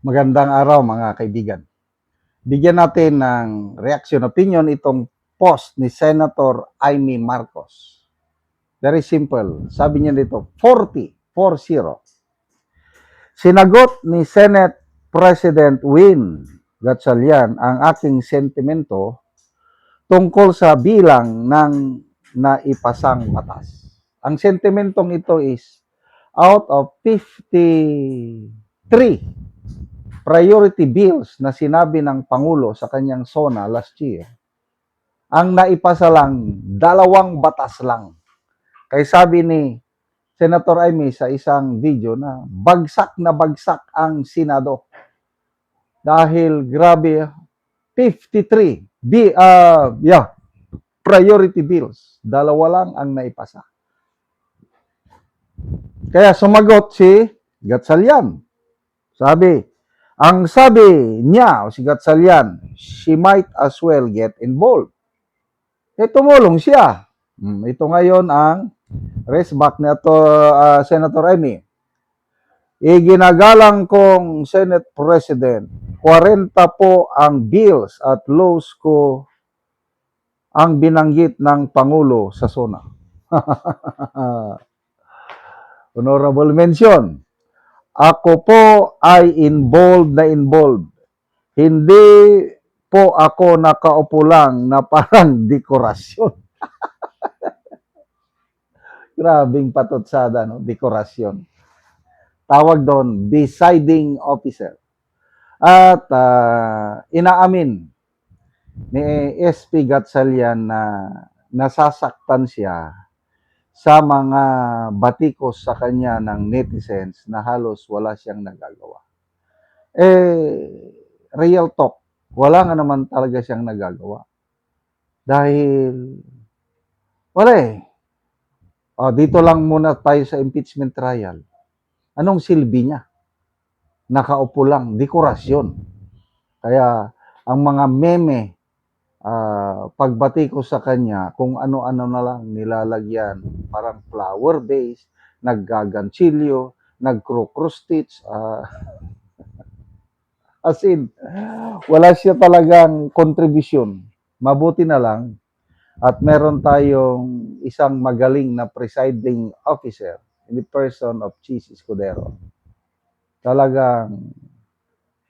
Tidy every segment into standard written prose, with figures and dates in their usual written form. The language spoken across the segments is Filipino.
Magandang araw mga kaibigan. Bigyan natin ng reaction opinion itong post ni Senator Amy Marcos. Very simple. Sabi niya dito, 40. Sinagot ni Senate President Win Gatchalian ang aking sentimento tungkol sa bilang ng naipasang batas. Ang sentimentong ito is out of 53 priority bills na sinabi ng Pangulo sa kanyang SONA last year, ang naipasa lang, 2 batas lang. Kaya sabi ni Senator Amy sa isang video na bagsak ang Senado. Dahil grabe, 53 priority bills. 2 lang ang naipasa. Kaya sumagot si Gatchalian. Ang sabi niya, o si Gatchalian, she might as well get involved. Tumulong siya. Ito ngayon ang race back na ito, Senator Amy. Iginagalang kong Senate President, 40 po ang bills at laws ko ang binanggit ng Pangulo sa SONA. Honorable mention. Ako po ay involved. Hindi po ako nakaupo lang na parang dekorasyon. Grabing patutsada, no? Dekorasyon. Tawag doon, presiding officer. At inaamin ni SP Gatchalian na nasasaktan siya sa mga batikos sa kanya ng netizens na halos wala siyang nagagawa. Real talk, wala nga naman talaga siyang nagagawa. Dahil, wala eh. Dito lang muna tayo sa impeachment trial. Anong silbi niya? Nakaupo lang, dekorasyon. Kaya, ang mga meme, pagbati ko sa kanya, kung ano-ano na lang nilalagyan, parang flower base, naggaganchilyo, nag-cross stitch, as in, wala siya talagang kontribusyon. Mabuti na lang at meron tayong isang magaling na presiding officer in the person of Chis Escudero. Talagang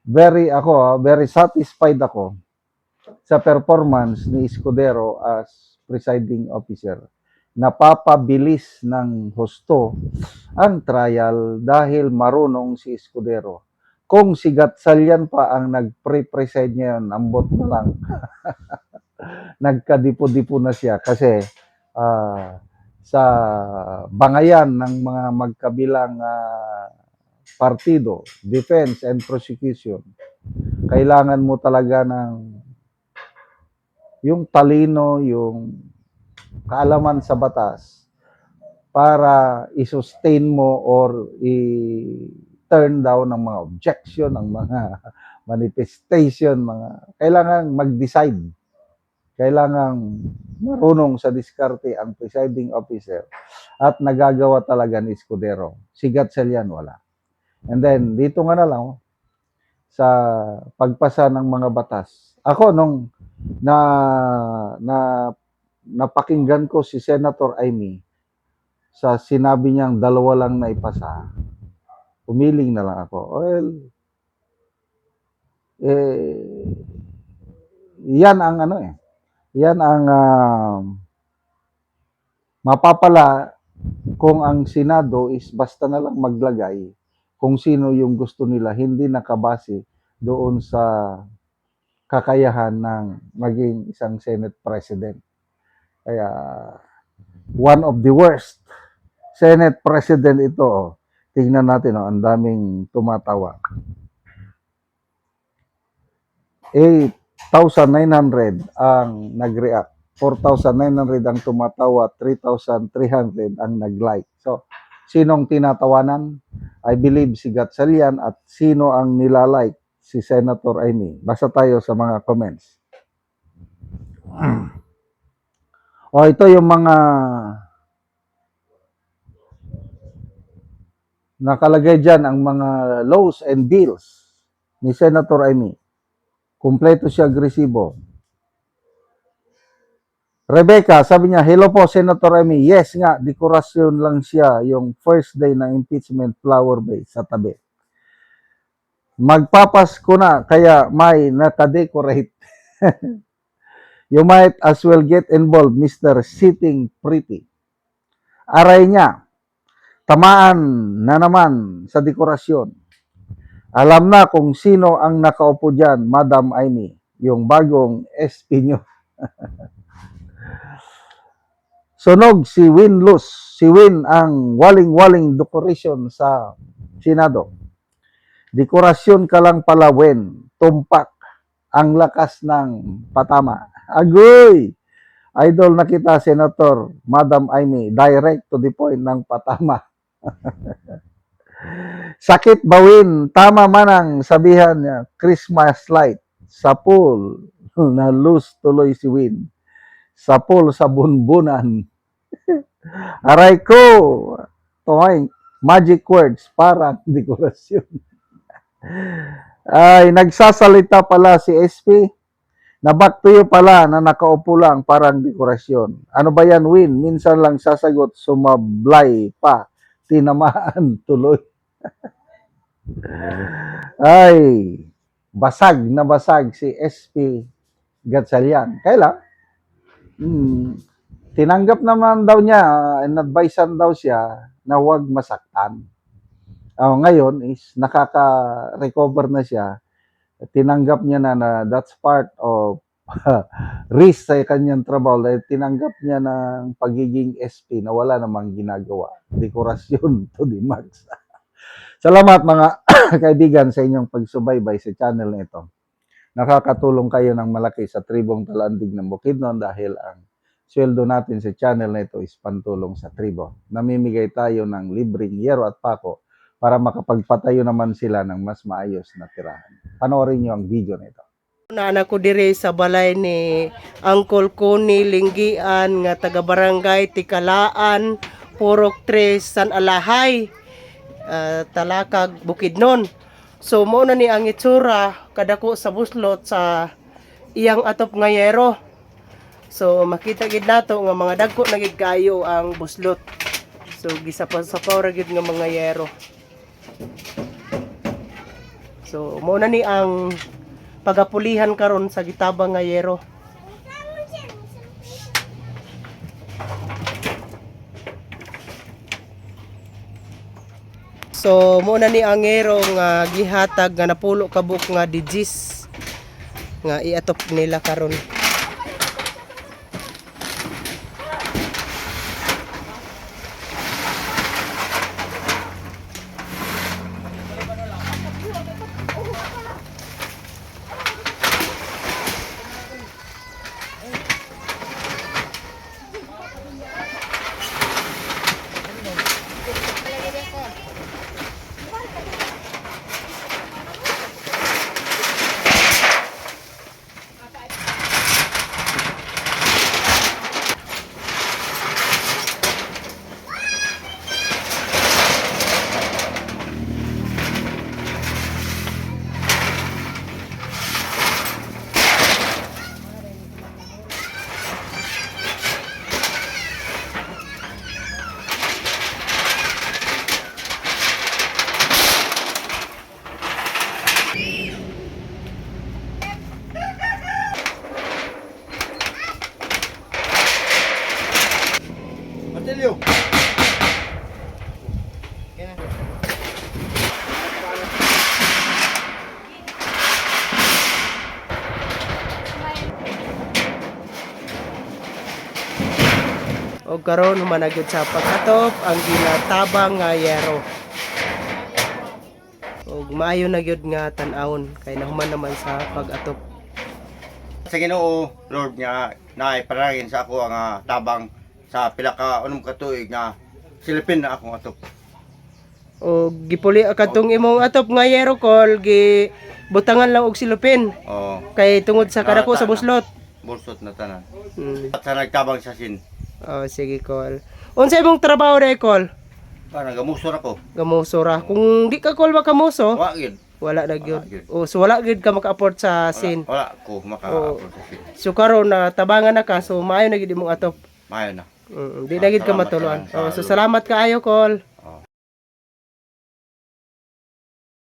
very satisfied ako sa performance ni Escudero as presiding officer. Napapabilis ng husto ang trial dahil marunong si Escudero. Kung si Gatchalian pa ang nag-preside ngayon, ambot na lang. Nagkadipo-dipo na siya kasi sa bangayan ng mga magkabilang partido, defense and prosecution, kailangan mo talaga ng yung talino, yung kaalaman sa batas para i-sustain mo or i-turn down ng mga objection, ng mga manifestation, kailangan mag-decide. Kailangan marunong sa diskarte ang presiding officer at nagagawa talaga ni Escudero. Si Gatchalian wala. And then, dito nga na lang, sa pagpasa ng mga batas. Ako, nung napakinggan ko si Senator Amy sa sinabi niyang 2 lang na ipasa, umiling na lang ako. Well, yan ang yan ang mapapala kung ang Senado is basta na lang maglagay kung sino yung gusto nila, hindi nakabase doon sa kakayahan ng maging isang Senate President. Kaya, one of the worst Senate President ito. Tingnan natin, ang daming tumatawa. 8,900 ang nag-react. 4,900 ang tumatawa, 3,300 ang nag-like. So, sinong tinatawanan? I believe si Gatchalian at sino ang nilalike? Si Senator Amy. Basta tayo sa mga comments. Ito yung mga nakalagay dyan, ang mga laws and bills ni Senator Amy. Kumpleto siya agresibo. Rebecca, sabi niya, hello po, Senator Amy. Yes nga, dekorasyon lang siya yung first day ng impeachment flower base sa tabi. Magpapasko na, kaya may nakadecorate. You might as well get involved, Mr. Sitting Pretty. Aray niya, tamaan na naman sa dekorasyon. Alam na kung sino ang nakaupo dyan, Madam Amy, yung bagong SP nyo. Sunog si Win Luz. Si Win ang waling-waling dekorasyon sa Senado. Dekorasyon ka lang pala, Win. Tumpak ang lakas ng patama. Agoy! Idol na kita, Senator Madam Amy. Direct to the point ng patama. Sakit bawin, tama man ang sabihan niya, Christmas light sa pool na loose tuloy si Win. Sa pool sa bunbunan. Aray ko, toy, magic words para dekorasyon. Ay, nagsasalita pala si SP. Na back to you pala na nakaupo lang parang dekorasyon. Ano ba yan, Win? Minsan lang sasagot, sumablay pa. Tinamaan tuloy. Ay, basag na basag si SP Gatchalian. Kailan? Tinanggap naman daw niya, in-advisean daw siya na huwag masaktan. Ngayon is nakaka-recover na siya. Tinanggap niya na that's part of risk sa kanyang trabaho dahil tinanggap niya ng pagiging SP na wala namang ginagawa. Dekorasyon to the max. Salamat mga kaibigan sa inyong pagsubaybay sa channel na ito. Nakakatulong kayo ng malaki sa tribong Talandig ng Bukidnon dahil ang sweldo natin sa channel na ito is pantulong sa tribo. Namimigay tayo ng libreng yero at pako para makapagpatayo naman sila ng mas maayos na tirahan. Panoorin niyo ang video na ito. Naanak ko dire sa balay ni Uncle Connie Linggian nga taga barangay Tikalaan, Purok 3, San Alahay, Talakag, Bukidnon. So mo na ni ang itsura kadako sa buslot sa iyang atop nga yero. So makita gid nato nga mga dagko na gid kayo ang buslot. So gisapaw-sapaw ra gid nga mga yero. So mo na ni ang pagapulihan karon sa gitabang nga yero. So mo na ni ang yero nga gihatag nga napulo ka buok nga digis nga iatop nila karon. Martilyo. O karon humanagyod sa pagkatop ang ginatabang nga yero. Og maayo na gyud nga tan-awon kay nahuman naman sa pag-atop. Sa Ginoo, Lord nga naiparagin sa ako ang tabang sa pila ka unom ka tuig nga silipin na akong atop. O gipuli kadtong imong atop nga yero kol gi butangan lang og silupin Oh, kay tungod sa kadako sa buslot. bulsot na tanan. Hmm. At sa nagtabang sa sin, Oh sige kol. Unsa imong trabaho re kol? para gamusor ako. Gamuso ra. Kung di ka kol makamuso, Wa gid. Wala na gyud. gyud. Oh, so wala gyud ka maka-afford sa sin. Wala ko maka-afford sa sin. So karon na tabangan na ka, so maayo na gyud imong atop. Mayo na. Di na gyud ka Salamat matuluan. ka lang sa So salamat kaayo, Col.